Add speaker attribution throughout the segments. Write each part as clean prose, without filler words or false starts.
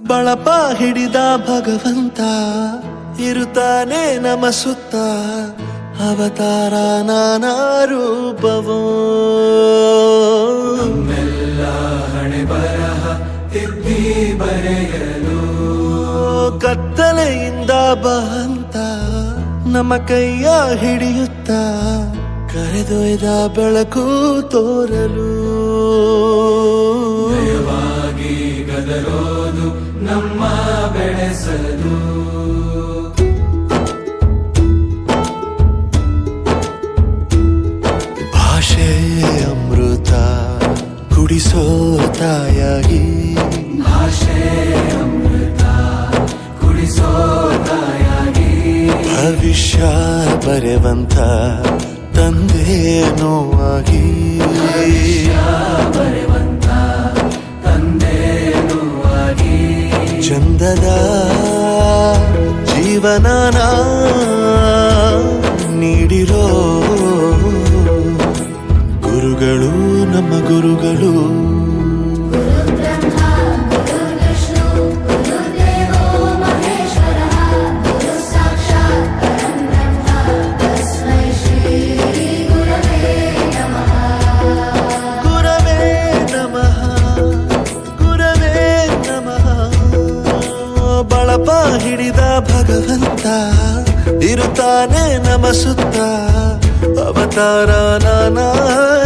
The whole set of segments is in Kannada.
Speaker 1: ಬಳಪ ಹಿಡಿದ ಭಗವಂತ ಇರುತ್ತಾನೆ ನಮ ಸುತ್ತ ಅವತಾರ ನಾನಾ ರೂಪವೋ
Speaker 2: ನಮ್ಮೆಲ್ಲ ಹಣೆ ಬರಹ ತಿದ್ದಿ ಬರೆಯಲು
Speaker 1: ಕತ್ತಲೆಯಿಂದ ಬಂತ ನಮ್ಮ ಕೈಯ ಹಿಡಿಯುತ್ತ ಕರೆದೊಯ್ದ ಬೆಳಕು ತೋರಲು
Speaker 2: ದಯವಾಗಿ ಗದರೋದು ನಮ್ಮ ಬೆಳೆಸಲು
Speaker 1: ಭಾಷೆ ಅಮೃತ ಕುಡಿಸೋ ತಾಯಾಗಿ
Speaker 2: ಭಾಷೆ ಅಮೃತ ಕುಡಿಸೋ ತಾಯಾಗಿ
Speaker 1: ಭವಿಷ್ಯ ಬರೆವಂತ ತಂದೆ ನೋವಾಗಿ
Speaker 2: ಬರೆವಂತ ತಂದೆ ನೋವಾಗಿ
Speaker 1: ಚಂದದ ಜೀವನನ ನೀಡಿರೋ ಗುರುಗಳು ನಮ್ಮ ಗುರುಗಳು ಬಳಪ ಹಿಡಿದ ಭಗವಂತ ಇರುತ್ತಾನೆ ನಮ ಸುತ್ತ ಅವತಾರ ನಾನಾ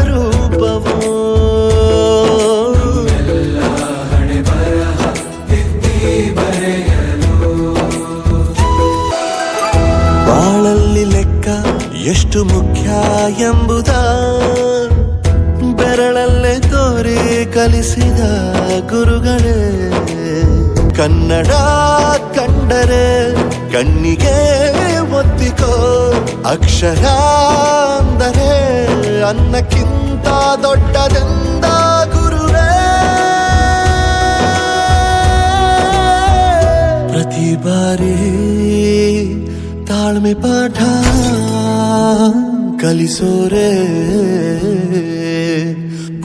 Speaker 1: ರೂಪವೋ
Speaker 2: ಎಲ್ಲ ಹಣೆ ಬರಹ ತಿದ್ದಿ ಬರೆಯಲು
Speaker 1: ಬಾಳಲ್ಲಿ ಲೆಕ್ಕ ಎಷ್ಟು ಮುಖ್ಯ ಎಂಬುದ ಬೆರಳಲ್ಲೇ ತೋರಿ ಕಲಿಸಿದ ಗುರುಗಳೇ ಕನ್ನಡ ಕಂಡರೆ ಕಣ್ಣಿಗೆ ಒತ್ತಿಕೋ ಅಕ್ಷರ ಅಂದರೆ ಅನ್ನಕ್ಕಿಂತ ದೊಡ್ಡದೆಂದ ಗುರುವೇ ಪ್ರತಿ ಬಾರಿ ತಾಳ್ಮೆ ಪಾಠ ಕಲಿಸೋರೆ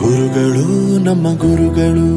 Speaker 1: ಗುರುಗಳು ನಮ್ಮ ಗುರುಗಳು